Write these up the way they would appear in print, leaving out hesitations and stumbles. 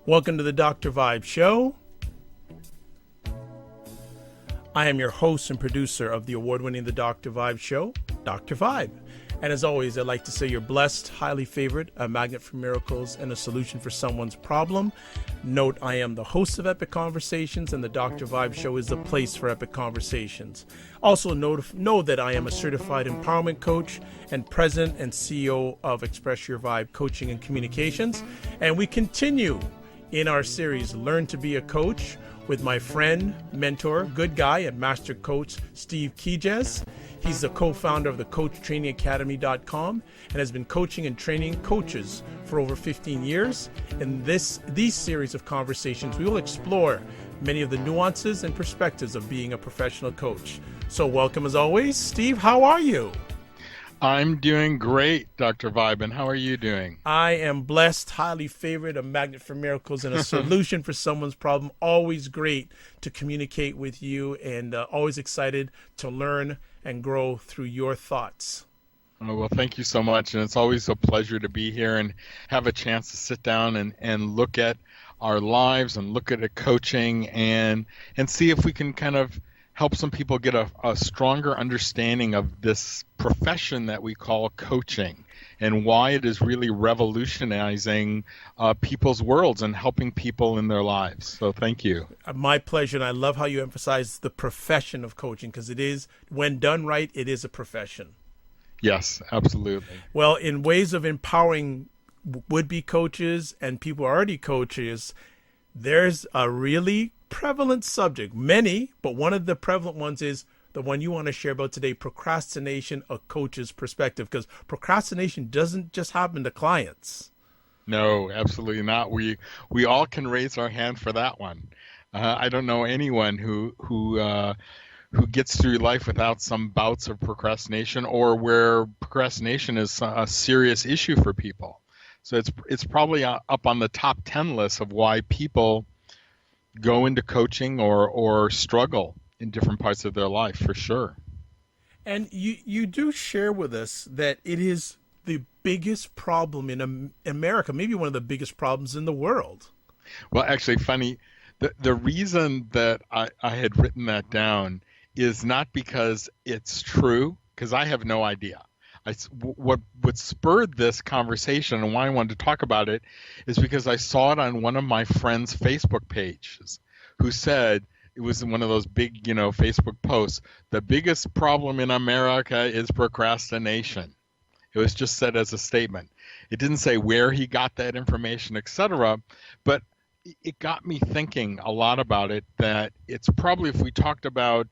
Welcome to the Dr. Vibe Show. I am your host and producer of the award-winning The Dr. Vibe Show, Dr. Vibe. And as always, I'd like to say you're blessed, highly favored, a magnet for miracles, and a solution for someone's problem. Note, I am the host of Epic Conversations, and the Dr. Vibe Show is the place for epic conversations. Also, know that I am a certified empowerment coach and president and CEO of Express Your Vibe Coaching and Communications. And we continue in our series, Learn to be a Coach, with my friend, mentor, good guy, and master coach, Steve Kijes. He's the co-founder of the CoachTrainingAcademy.com and has been coaching and training coaches for over 15 years. In these series of conversations, we will explore many of the nuances and perspectives of being a professional coach. So welcome as always. Steve, how are you? I'm doing great, Dr. Vibe, and how are you doing? I am blessed, highly favored, a magnet for miracles, and a solution for someone's problem. Always great to communicate with you, and always excited to learn and grow through your thoughts. Oh, well, thank you so much, and it's always a pleasure to be here and have a chance to sit down and look at our lives and look at a coaching and see if we can kind of help some people get a stronger understanding of this profession that we call coaching and why it is really revolutionizing people's worlds and helping people in their lives. So thank you. My pleasure, and I love how you emphasize the profession of coaching, because it is, when done right, it is a profession. Yes, absolutely. Well, in ways of empowering would-be coaches and people who are already coaches, there's a really prevalent subject, many, but one of the prevalent ones is the one you want to share about today, procrastination, a coach's perspective, because procrastination doesn't just happen to clients. No, absolutely not. We all can raise our hand for that one. I don't know anyone who gets through life without some bouts of procrastination, or where procrastination is a serious issue for people. So it's probably up on the top 10 list of why people go into coaching or struggle in different parts of their life, for sure. And you do share with us that it is the biggest problem in America, maybe one of the biggest problems in the world. Well, actually, funny, the reason that I had written that down is not because it's true, because I have no idea. What spurred this conversation and why I wanted to talk about it is because I saw it on one of my friend's Facebook pages, who said, it was one of those big, Facebook posts, the biggest problem in America is procrastination. It was just said as a statement. It didn't say where he got that information, etc., but it got me thinking a lot about it, that it's probably, if we talked about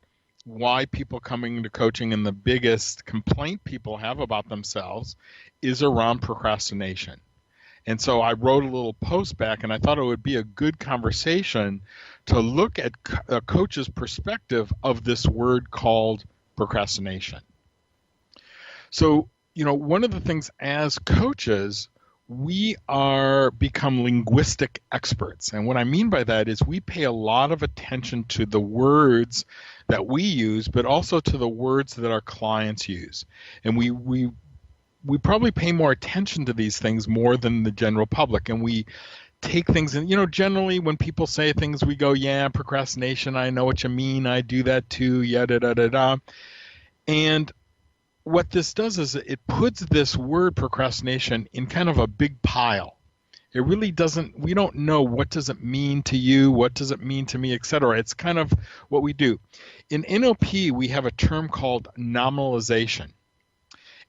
why people coming into coaching and the biggest complaint people have about themselves is around procrastination. And so I wrote a little post back, and I thought it would be a good conversation to look at a coach's perspective of this word called procrastination. So, one of the things as coaches, we are become linguistic experts. And what I mean by that is we pay a lot of attention to the words that we use, but also to the words that our clients use. And we probably pay more attention to these things more than the general public. And we take things, and generally when people say things, we go, yeah, procrastination, I know what you mean, I do that too, yada da da da. And what this does is it puts this word procrastination in kind of a big pile. It really doesn't, we don't know what does it mean to you, what does it mean to me, etc. It's kind of what we do. In NLP, we have a term called nominalization.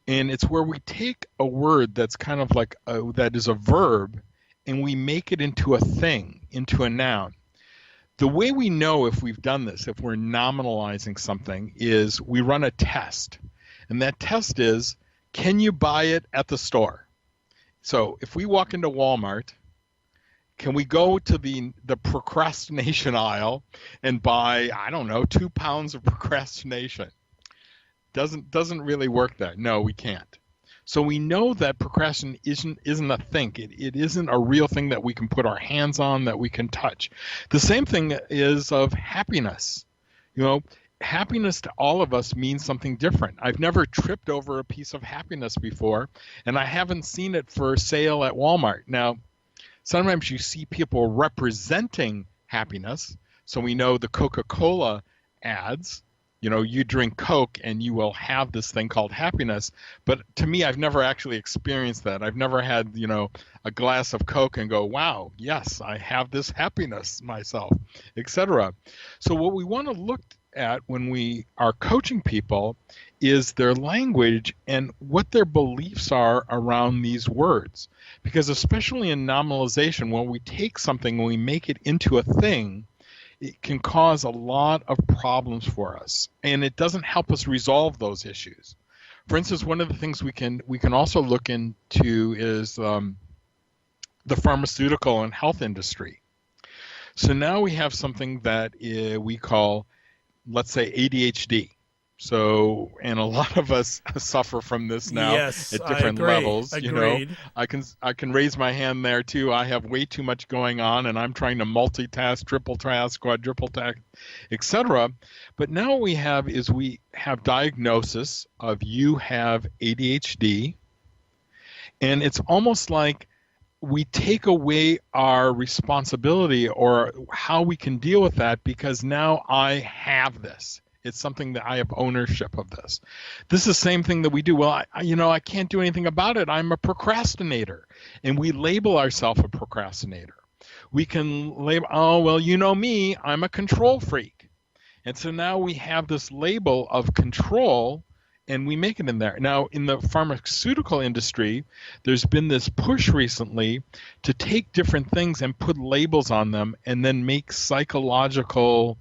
And it's where we take a word that's kind of like, that is a verb, and we make it into a thing, into a noun. The way we know if we've done this, if we're nominalizing something, is we run a test. And that test is, can you buy it at the store? So if we walk into Walmart, can we go to the procrastination aisle and buy, 2 pounds of procrastination? Doesn't really work there. No, we can't. So we know that procrastination isn't a thing. It isn't a real thing that we can put our hands on, that we can touch. The same thing is of happiness. Happiness to all of us means something different. I've never tripped over a piece of happiness before, and I haven't seen it for sale at Walmart. Now, Sometimes you see people representing happiness. So we know the Coca-Cola ads, you drink Coke and you will have this thing called happiness. But to me, I've never actually experienced that. I've never had, a glass of Coke and go, wow, yes, I have this happiness myself, etc. So what we want to look at when we are coaching people is their language and what their beliefs are around these words. Because especially in nominalization, when we take something and we make it into a thing, it can cause a lot of problems for us, and it doesn't help us resolve those issues. For instance, one of the things we can also look into is the pharmaceutical and health industry. So now we have something that we call, let's say, ADHD. So, and a lot of us suffer from this now Yes, at different levels. Agreed. I can raise my hand there too. I have way too much going on, and I'm trying to multitask, triple task, quadruple task, etc. But now what we have diagnosis of you have ADHD, and it's almost like we take away our responsibility or how we can deal with that because now I have this. It's something that I have ownership of this. This is the same thing that we do. Well, I can't do anything about it. I'm a procrastinator. And we label ourselves a procrastinator. We can label, oh, well, me, I'm a control freak. And so now we have this label of control, and we make it in there. Now, in the pharmaceutical industry, there's been this push recently to take different things and put labels on them and then make psychological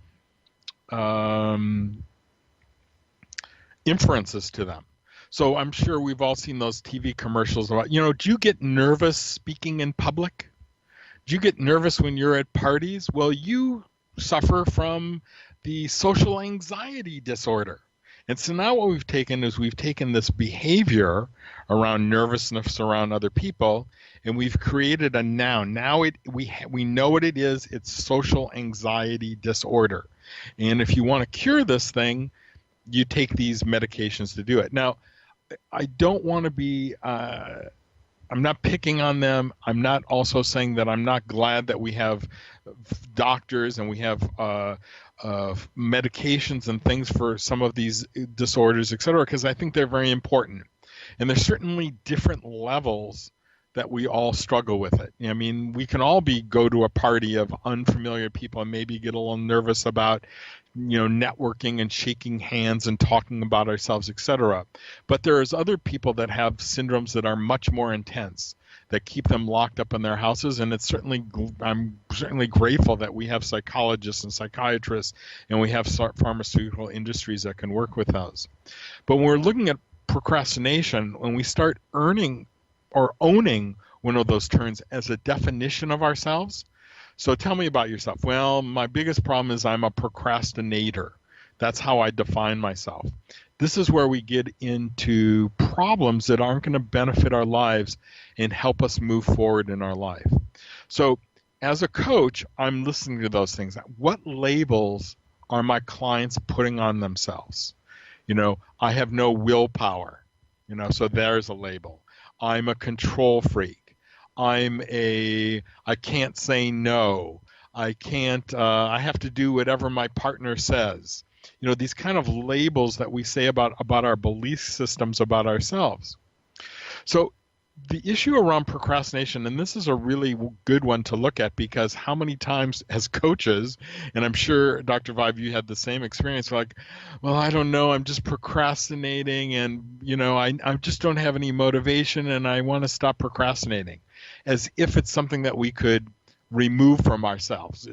inferences to them. So I'm sure we've all seen those TV commercials about, do you get nervous speaking in public? Do you get nervous when you're at parties? Well, you suffer from the social anxiety disorder. And so now what we've taken this behavior around nervousness around other people, and we've created a noun. Now we know what it is. It's social anxiety disorder. And if you want to cure this thing, you take these medications to do it. Now, I don't want to be, I'm not picking on them. I'm not also saying that I'm not glad that we have doctors and we have medications and things for some of these disorders, et cetera, because I think they're very important. And there's certainly different levels that we all struggle with it. I mean, we can all go to a party of unfamiliar people and maybe get a little nervous about, networking and shaking hands and talking about ourselves, etc. But there's other people that have syndromes that are much more intense, that keep them locked up in their houses. And I'm certainly grateful that we have psychologists and psychiatrists, and we have pharmaceutical industries that can work with those. But when we're looking at procrastination, when we start owning one of those terms as a definition of ourselves. So tell me about yourself. Well, my biggest problem is I'm a procrastinator. That's how I define myself. This is where we get into problems that aren't going to benefit our lives and help us move forward in our life. So as a coach, I'm listening to those things. What labels are my clients putting on themselves? I have no willpower, so there's a label. I'm a control freak. I can't say no. I have to do whatever my partner says. These kind of labels that we say about our belief systems about ourselves. So the issue around procrastination, and this is a really good one to look at, because how many times as coaches, and I'm sure, Dr. Vibe, you had the same experience, like, well, I don't know, I'm just procrastinating, and, I just don't have any motivation, and I want to stop procrastinating, as if it's something that we could remove from ourselves.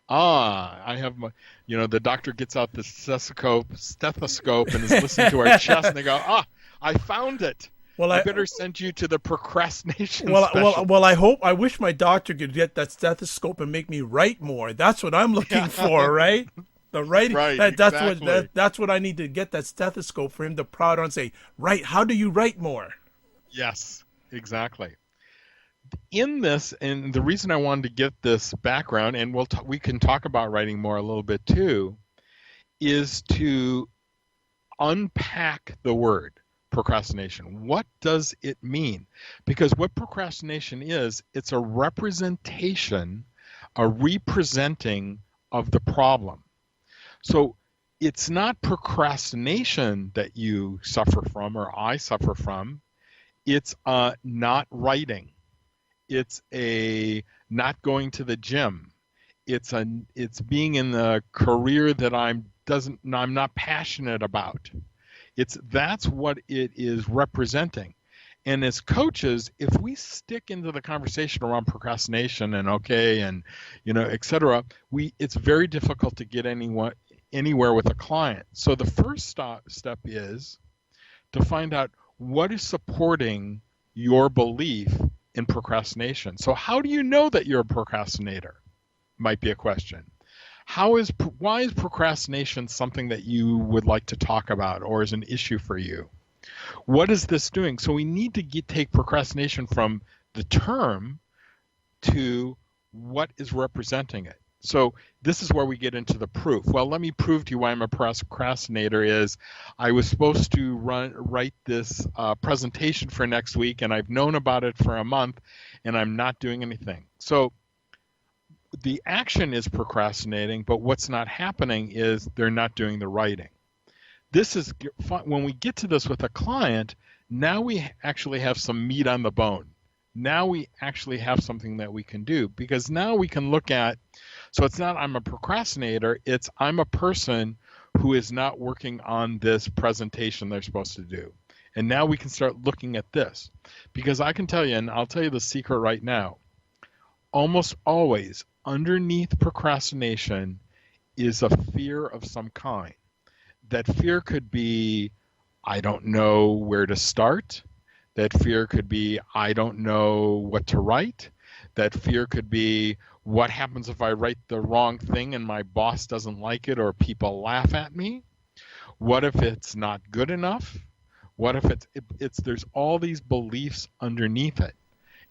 I have my, the doctor gets out the stethoscope and is listening to our chest, and they go, I found it. Well, I better send you to the procrastination specialist. Well, I wish my doctor could get that stethoscope and make me write more. That's what I'm looking for, right? The writing. Right, exactly. That's what I need to get, that stethoscope for him to prod on and say, right, how do you write more? Yes, exactly. In this, and the reason I wanted to get this background, and we can talk about writing more a little bit too, is to unpack the word. procrastination. What does it mean? Because what procrastination is, it's a representation, a representing of the problem. So it's not procrastination that you suffer from or I suffer from. It's not writing. It's a not going to the gym. It's being in the career that I'm not passionate about. That's what it is representing. And as coaches, if we stick into the conversation around procrastination and et cetera, it's very difficult to get anywhere with a client. So the first step is to find out what is supporting your belief in procrastination. So how do you know that you're a procrastinator? Might be a question. Why is procrastination something that you would like to talk about or is an issue for you? What is this doing? So we need to take procrastination from the term to what is representing it. So this is where we get into the proof. Well, let me prove to you why I'm a procrastinator is I was supposed to write this presentation for next week, and I've known about it for a month, and I'm not doing anything. So the action is procrastinating, but what's not happening is they're not doing the writing. This is when we get to this with a client, now we actually have some meat on the bone. Now we actually have something that we can do, because now we can look at, so it's not I'm a procrastinator, it's I'm a person who is not working on this presentation they're supposed to do. And now we can start looking at this, because I can tell you, and I'll tell you the secret right now, almost always underneath procrastination is a fear of some kind. That fear could be, I don't know where to start. That fear could be, I don't know what to write. That fear could be, what happens if I write the wrong thing and my boss doesn't like it or people laugh at me? What if it's not good enough? What if there's all these beliefs underneath it.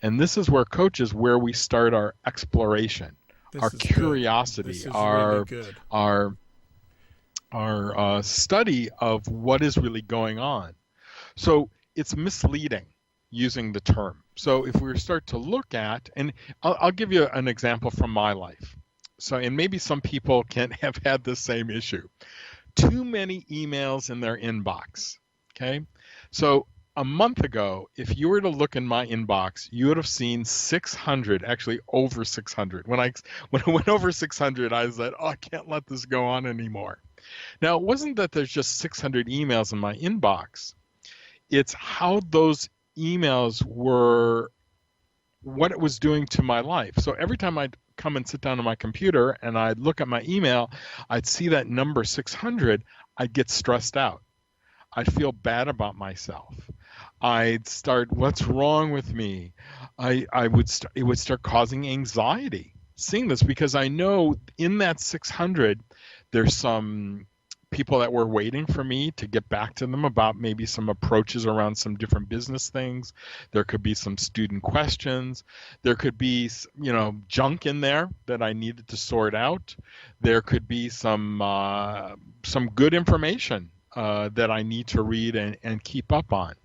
And this is where coaches, where we start our exploration, our curiosity, our study of what is really going on. So it's misleading using the term. So if we start to look at, and I'll give you an example from my life. So, and maybe some people can have had the same issue. Too many emails in their inbox. Okay. So a month ago, if you were to look in my inbox, you would have seen 600, actually over 600. When I went over 600, I said, oh, I can't let this go on anymore. Now, it wasn't that there's just 600 emails in my inbox. It's how those emails were, what it was doing to my life. So every time I'd come and sit down on my computer and I'd look at my email, I'd see that number 600, I'd get stressed out. I'd feel bad about myself. I'd start, what's wrong with me? It would start causing anxiety seeing this, because I know in that 600, there's some people that were waiting for me to get back to them about maybe some approaches around some different business things. There could be some student questions. There could be, junk in there that I needed to sort out. There could be some good information that I need to read and keep up on.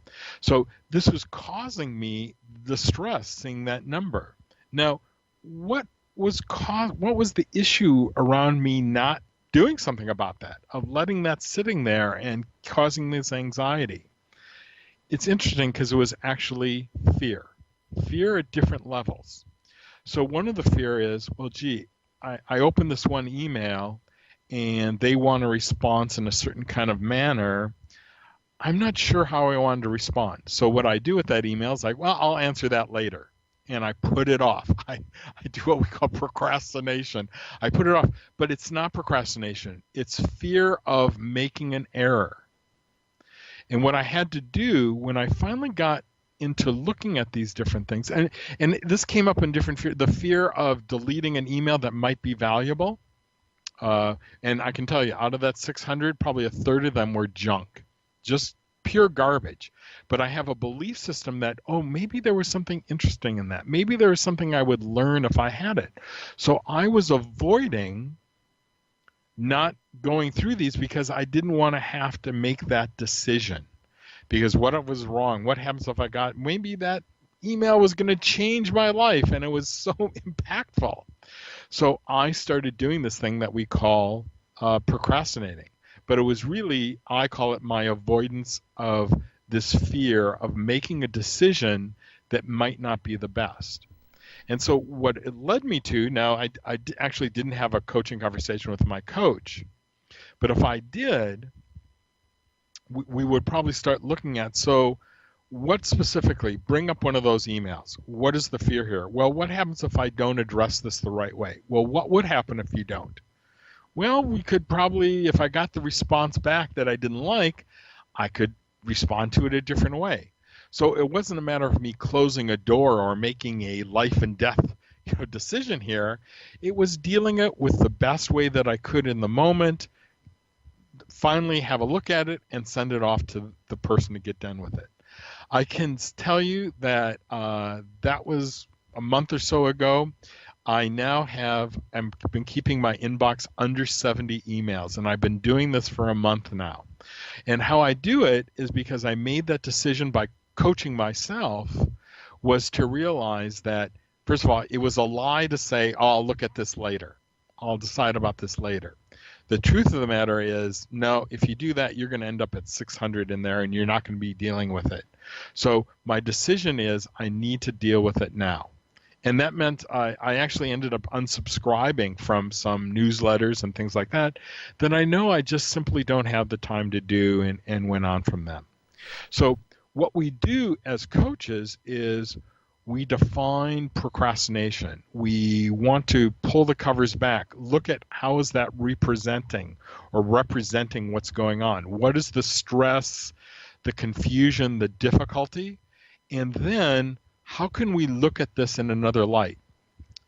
So this was causing me the stress, seeing that number. Now, what was the issue around me not doing something about that, of letting that sitting there and causing this anxiety? It's interesting because it was actually fear at different levels. So one of the fear is, well, gee, I opened this one email and they want a response in a certain kind of manner. I'm not sure how I wanted to respond. So what I do with that email is like, well, I'll answer that later. And I put it off. I do what we call procrastination. I put it off, but it's not procrastination. It's fear of making an error. And what I had to do when I finally got into looking at these different things, and this came up in different fear, the fear of deleting an email that might be valuable. And I can tell you, out of that 600, probably a third of them were junk, just pure garbage. But I have a belief system that, oh, maybe there was something interesting in that. Maybe there was something I would learn if I had it. So I was avoiding not going through these because I didn't want to have to make that decision. because what was wrong? What happens if I got, maybe that email was going to change my life and it was so impactful. So I started doing this thing that we call procrastinating. But it was really, I call it my avoidance of this fear of making a decision that might not be the best. And so what it led me to, now I actually didn't have a coaching conversation with my coach, but if I did, we would probably start looking at, so what specifically, bring up one of those emails. What is the fear here? Well, what happens if I don't address this the right way? Well, what would happen if you don't? Well, we could probably, if I got the response back that I didn't like, I could respond to it a different way. So it wasn't a matter of me closing a door or making a life and death decision here. It was dealing it with the best way that I could in the moment, finally have a look at it and send it off to the person to get done with it. I can tell you that that was a month or so ago. I now I've been keeping my inbox under 70 emails, and I've been doing this for a month now. And how I do it is because I made that decision by coaching myself, was to realize that, first of all, it was a lie to say, oh, I'll look at this later. I'll decide about this later. The truth of the matter is, no, if you do that, you're going to end up at 600 in there, and you're not going to be dealing with it. So my decision is I need to deal with it now. And that meant I actually ended up unsubscribing from some newsletters and things like that I know I just simply don't have the time to do, and went on from them. So what we do as coaches is we define procrastination. We want to pull the covers back, look at how is that representing what's going on. What is the stress, the confusion, the difficulty? And then how can we look at this in another light?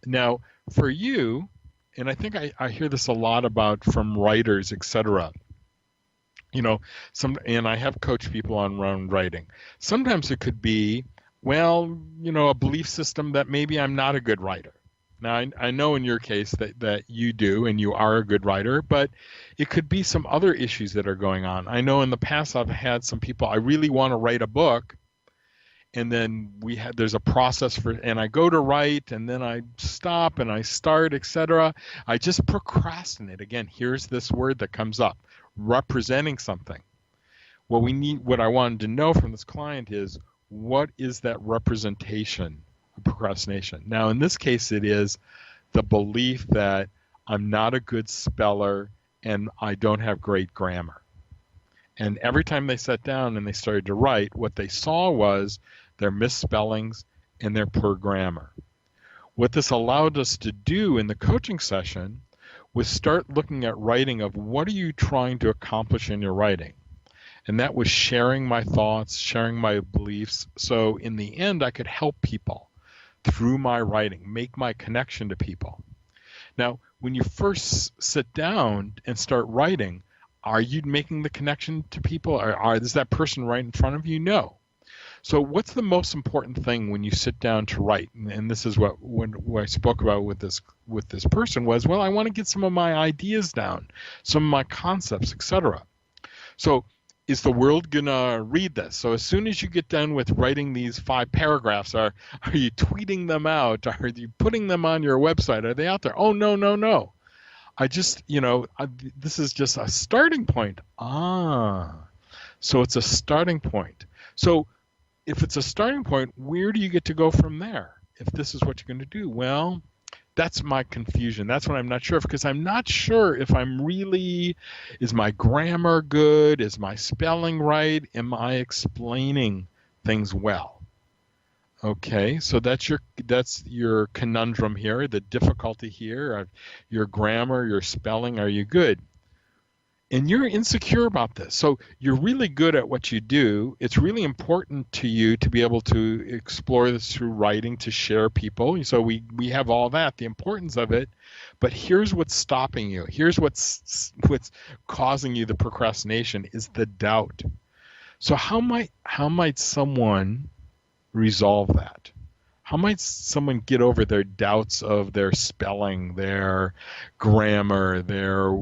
Now, for you, and I think I hear this a lot about from writers, etc. And I have coached people on writing. Sometimes it could be, well, a belief system that maybe I'm not a good writer. Now, I know in your case that you do and you are a good writer, but it could be some other issues that are going on. I know in the past I've had some people, I really want to write a book, and then there's a process and I go to write, and then I stop and I start, etc. I just procrastinate. Again, here's this word that comes up, representing something. What I wanted to know from this client is, what is that representation of procrastination? Now, in this case, it is the belief that I'm not a good speller and I don't have great grammar. And every time they sat down and they started to write, what they saw was their misspellings and their poor grammar. What this allowed us to do in the coaching session was start looking at writing of what are you trying to accomplish in your writing. And that was sharing my thoughts, sharing my beliefs. So in the end, I could help people through my writing, make my connection to people. Now, when you first sit down and start writing, are you making the connection to people? Or is that person right in front of you? No. So what's the most important thing when you sit down to write? And this is what I spoke about with this person was, well, I want to get some of my ideas down, some of my concepts, etc. So is the world going to read this? So as soon as you get done with writing these 5 paragraphs, are you tweeting them out? Are you putting them on your website? Are they out there? Oh, no. I just, this is just a starting point. So it's a starting point. So if it's a starting point, where do you get to go from there? If this is what you're going to do, well, that's my confusion. That's what I'm not sure of, because I'm not sure if is my grammar good? Is my spelling right? Am I explaining things well? Okay, so that's your conundrum here, the difficulty here, your grammar, your spelling, are you good? And you're insecure about this. So you're really good at what you do. It's really important to you to be able to explore this through writing, to share people. So we have all that, the importance of it. But here's what's stopping you. Here's what's causing you the procrastination is the doubt. So how might someone resolve that? How might someone get over their doubts of their spelling, their grammar, their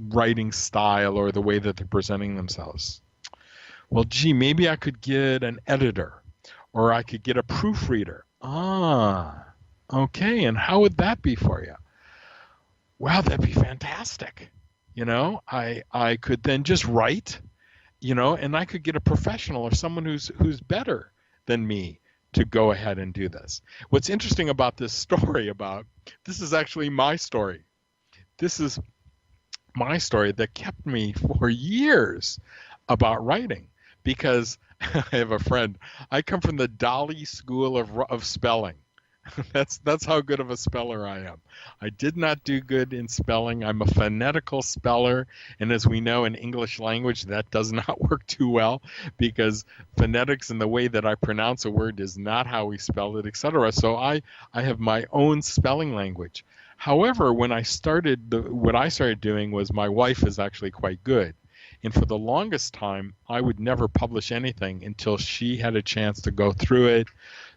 writing style, or the way that they're presenting themselves? Well, gee, maybe I could get an editor or I could get a proofreader. Ah, okay. And how would that be for you? Wow, that'd be fantastic. I could then just write, and I could get a professional or someone who's better than me to go ahead and do this. What's interesting about this story this is actually my story. This is my story that kept me for years about writing because I have a friend. I come from the Dolly School of Spelling. That's how good of a speller I am. I did not do good in spelling. I'm a phonetical speller, and as we know in English language, that does not work too well because phonetics and the way that I pronounce a word is not how we spell it, etc. So I have my own spelling language. However, when what I started doing was my wife is actually quite good. And for the longest time, I would never publish anything until she had a chance to go through it,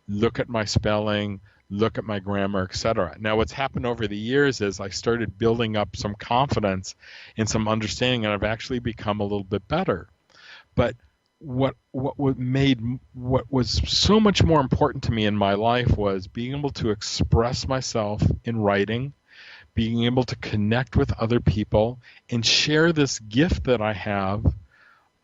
look at my spelling, look at my grammar, etc. Now, what's happened over the years is I started building up some confidence and some understanding, and I've actually become a little bit better. But what was so much more important to me in my life was being able to express myself in writing, being able to connect with other people, and share this gift that I have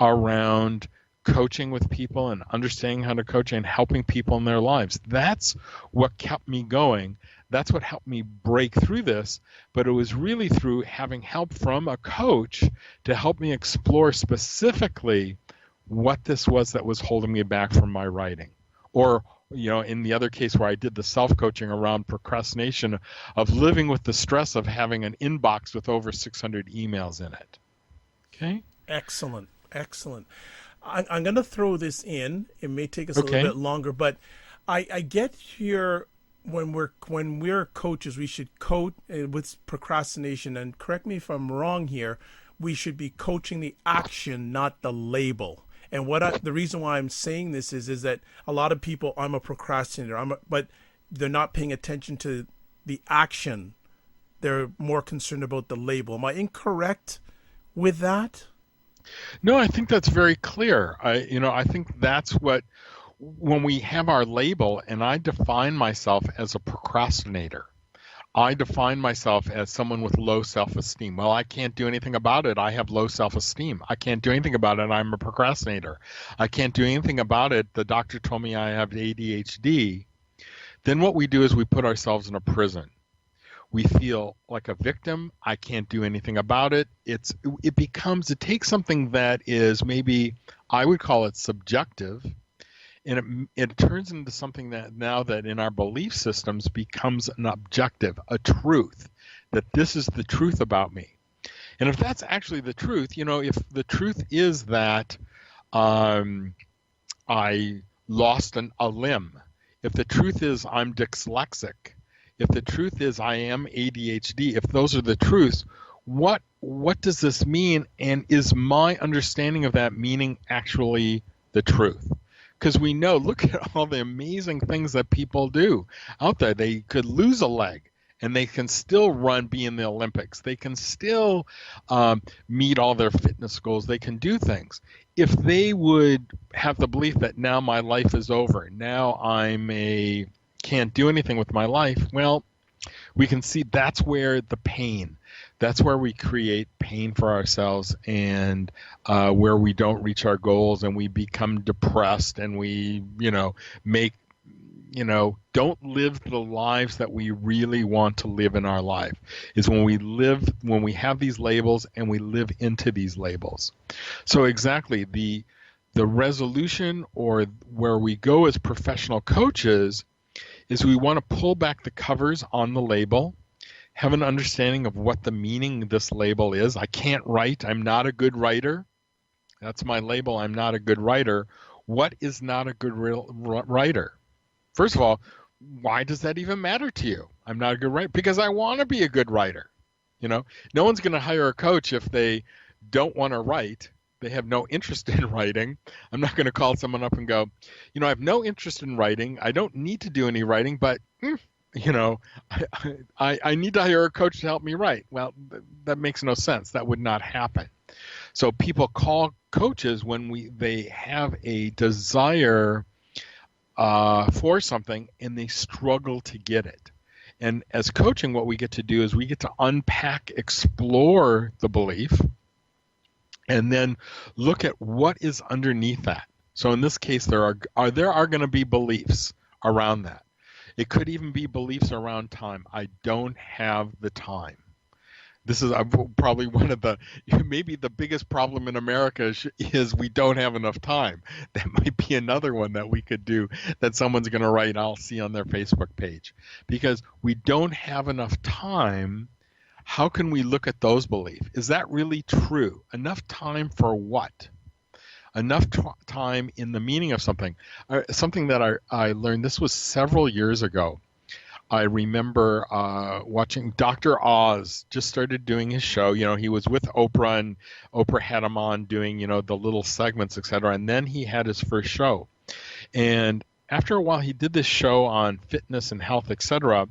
around coaching with people and understanding how to coach and helping people in their lives. That's what kept me going. That's what helped me break through this. But it was really through having help from a coach to help me explore specifically what this was that was holding me back from my writing. Or, in the other case where I did the self-coaching around procrastination, of living with the stress of having an inbox with over 600 emails in it. Okay? Excellent. I'm going to throw this in. It may take us a little bit longer, but I get here when we're coaches, we should coach with procrastination. And correct me if I'm wrong here. We should be coaching the action, not the label. And the reason why I'm saying this is that a lot of people, I'm a procrastinator, but they're not paying attention to the action. They're more concerned about the label. Am I incorrect with that? No, I think that's very clear. I think that's when we have our label, and I define myself as a procrastinator. I define myself as someone with low self-esteem. Well, I can't do anything about it. I have low self-esteem. I can't do anything about it. I'm a procrastinator. I can't do anything about it. The doctor told me I have ADHD. Then what we do is we put ourselves in a prison. We feel like a victim. I can't do anything about it. It takes something that is maybe, I would call it subjective, and it turns into something that now that in our belief systems becomes an objective, a truth, that this is the truth about me. And if that's actually the truth, if the truth is that I lost a limb, if the truth is I'm dyslexic, if the truth is I am ADHD, if those are the truths, what does this mean? And is my understanding of that meaning actually the truth? Because we know, look at all the amazing things that people do out there. They could lose a leg and they can still be in the Olympics. They can still meet all their fitness goals. They can do things. If they would have the belief that now my life is over, now can't do anything with my life, well, we can see that's where that's where we create pain for ourselves, and where we don't reach our goals and we become depressed, and we don't live the lives that we really want to live in our life, is when we have these labels and we live into these labels. So exactly, the resolution, or where we go as professional coaches, is we want to pull back the covers on the label, have an understanding of what the meaning of this label is. I can't write. I'm not a good writer. That's my label. I'm not a good writer. What is not a good writer? First of all, why does that even matter to you? I'm not a good writer because I want to be a good writer. No one's going to hire a coach if they don't want to write. They have no interest in writing. I'm not going to call someone up and go, I have no interest in writing. I don't need to do any writing, but I need to hire a coach to help me write. Well, that makes no sense. That would not happen. So people call coaches, when they have a desire for something and they struggle to get it. And as coaching, what we get to do is we get to unpack, explore the belief, and then look at what is underneath that. So in this case, there are going to be beliefs around that. It could even be beliefs around time. I don't have the time. This is probably one of maybe the biggest problem in America is we don't have enough time. That might be another one that we could do that someone's going to write, I'll see on their Facebook page. Because we don't have enough time, how can we look at those beliefs? Is that really true? Enough time for what? Enough time in the meaning of something. Something that I learned, this was several years ago. I remember watching Dr. Oz just started doing his show. You know, he was with Oprah, and Oprah had him on doing, you know, the little segments, etc. And then he had his first show. And after a while, he did this show on fitness and health, etc.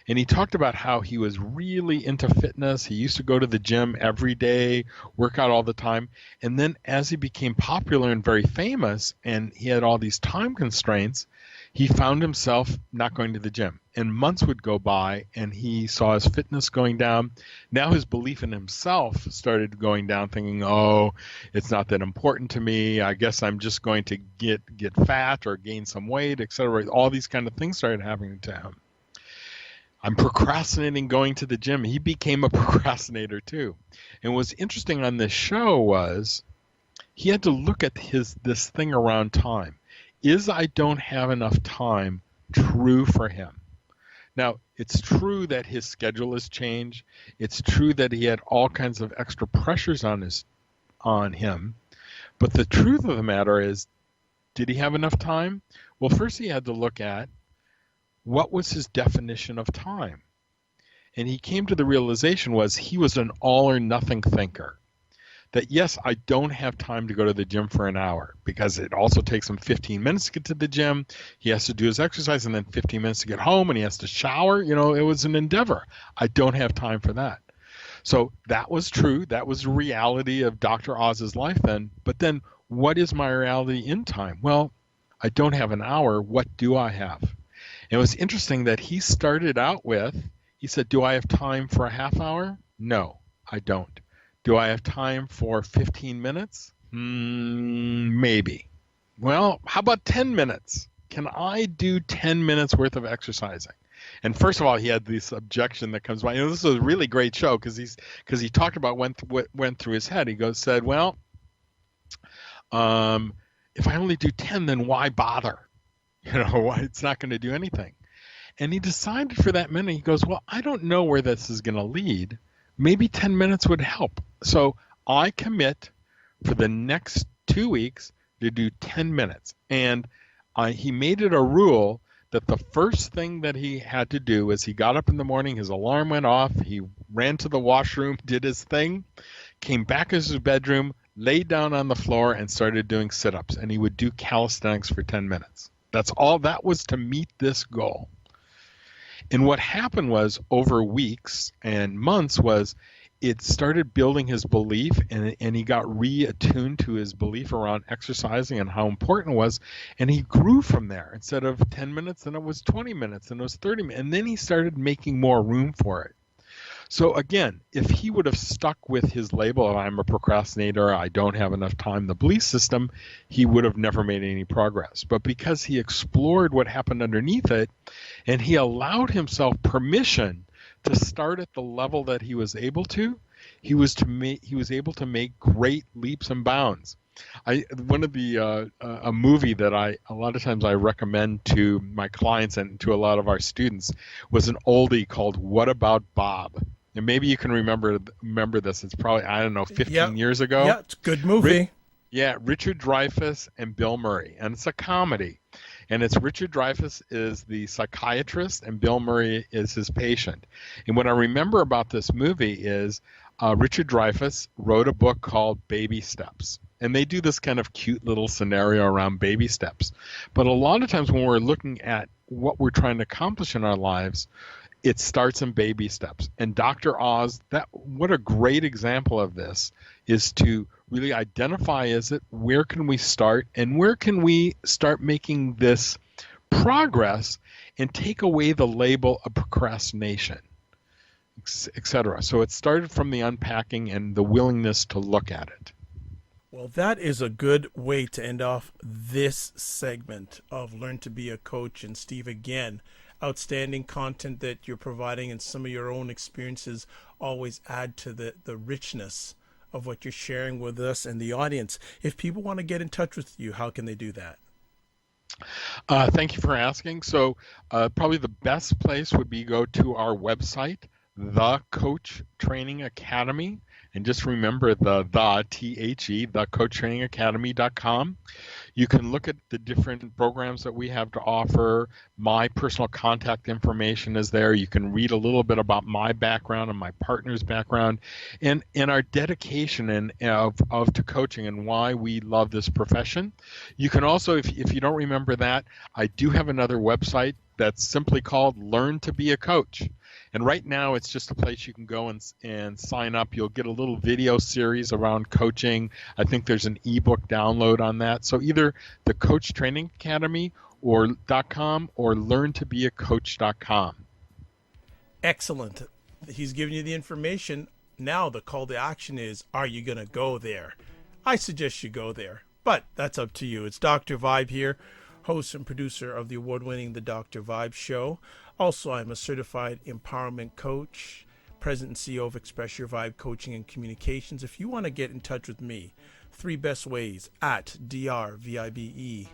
And he talked about how he was really into fitness. He used to go to the gym every day, work out all the time. And then as he became popular and very famous, and he had all these time constraints, he found himself not going to the gym. And months would go by, and he saw his fitness going down. Now his belief in himself started going down, thinking, oh, it's not that important to me. I guess I'm just going to get fat or gain some weight, etc. All these kind of things started happening to him. I'm procrastinating going to the gym. He became a procrastinator too. And what's interesting on this show was he had to look at this thing around time. Is I don't have enough time true for him? Now, it's true that his schedule has changed. It's true that he had all kinds of extra pressures on him. But the truth of the matter is, did he have enough time? Well, first he had to look at what was his definition of time. And he came to the realization was he was an all or nothing thinker. That yes, I don't have time to go to the gym for an hour because it also takes him 15 minutes to get to the gym. He has to do his exercise and then 15 minutes to get home, and he has to shower. You know, it was an endeavor. I don't have time for that. So that was true. That was the reality of Dr. Oz's life then. But then what is my reality in time? Well, I don't have an hour. What do I have? And it was interesting that he started out with, he said, do I have time for a half hour? No, I don't. Do I have time for 15 minutes? Maybe. Well, how about 10 minutes? Can I do 10 minutes worth of exercising? And first of all, he had this objection that comes by. You know, this was a really great show because he talked about what went through his head. He said, well, if I only do 10, then why bother? You know, it's not going to do anything. And he decided for that minute, he goes, well, I don't know where this is going to lead. Maybe 10 minutes would help. So I commit for the next 2 weeks to do 10 minutes. And he made it a rule that the first thing that he had to do was he got up in the morning, his alarm went off, he ran to the washroom, did his thing, came back to his bedroom, laid down on the floor, and started doing sit-ups. And he would do calisthenics for 10 minutes. That's all that was to meet this goal. And what happened was over weeks and months was it started building his belief, and he got reattuned to his belief around exercising and how important it was. And he grew from there. Instead of 10 minutes, then it was 20 minutes, and it was 30 minutes. And then he started making more room for it. So again, if he would have stuck with his label of I'm a procrastinator, I don't have enough time, the belief system, he would have never made any progress. But because he explored what happened underneath it, and he allowed himself permission to start at the level that he was able to, he was able to make great leaps and bounds. One of the a movie that a lot of times I recommend to my clients and to a lot of our students was an oldie called What About Bob? And maybe you can remember this. It's probably, I don't know, 15 years ago. Yeah, it's a good movie. Richard Dreyfuss and Bill Murray. And it's a comedy. And it's Richard Dreyfuss is the psychiatrist and Bill Murray is his patient. And what I remember about this movie is Richard Dreyfuss wrote a book called Baby Steps. And they do this kind of cute little scenario around baby steps. But a lot of times when we're looking at what we're trying to accomplish in our lives, it starts in baby steps. And Dr. Oz, what a great example of this is to really identify, where can we start, and where can we start making this progress and take away the label of procrastination, etc. So it started from the unpacking and the willingness to look at it. Well, that is a good way to end off this segment of Learn to Be a Coach. And Steve, again, outstanding content that you're providing, and some of your own experiences always add to the richness of what you're sharing with us and the audience. If people want to get in touch with you, how can they do that? Thank you for asking. So probably the best place would be go to our website, The Coach Training Academy. And just remember the T-H-E, thecoachtrainingacademy.com. You can look at the different programs that we have to offer. My personal contact information is there. You can read a little bit about my background and my partner's background and our dedication to coaching and why we love this profession. You can also, if you don't remember that, I do have another website that's simply called Learn to Be a Coach. And right now, it's just a place you can go and sign up. You'll get a little video series around coaching. I think there's an ebook download on that. So either the Coach Training Academy or .com or learntobeacoach.com. Excellent. He's giving you the information. Now the call to action is, are you going to go there? I suggest you go there, but that's up to you. It's Dr. Vibe here, host and producer of the award-winning The Dr. Vibe Show. Also, I'm a certified empowerment coach, president and CEO of Express Your Vibe Coaching and Communications. If you want to get in touch with me, 3 best ways: at DRVIBE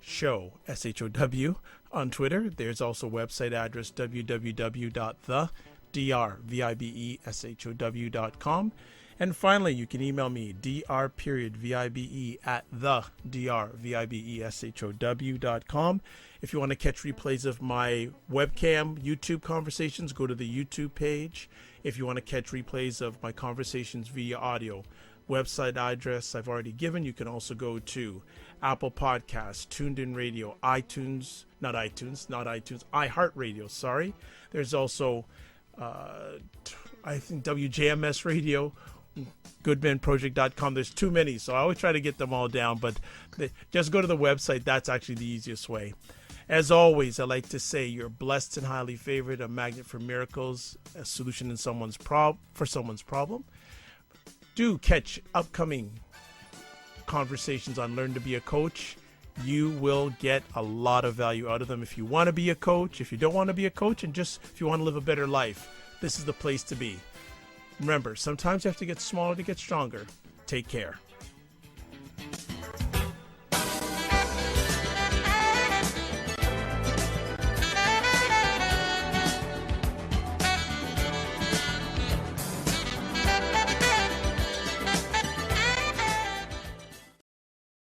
Show, SHOW, on Twitter. There's also a website address, www.thedrvibeshow.com. And finally, you can email me, dr.vibe at thedrvibeshow.com. If you want to catch replays of my webcam YouTube conversations, go to the YouTube page. If you want to catch replays of my conversations via audio, website address I've already given. You can also go to Apple Podcasts, Tuned In Radio, iHeartRadio, sorry. There's also, I think, WJMS Radio, goodmanproject.com. There's too many, so I always try to get them all down, but just go to the website. That's actually the easiest way. As always, I like to say you're blessed and highly favored, a magnet for miracles, a solution in someone's problem. Do catch upcoming conversations on Learn to Be a Coach. You will get a lot of value out of them. If you want to be a coach, if you don't want to be a coach, and just if you want to live a better life, this is the place to be. Remember, sometimes you have to get smaller to get stronger. Take care.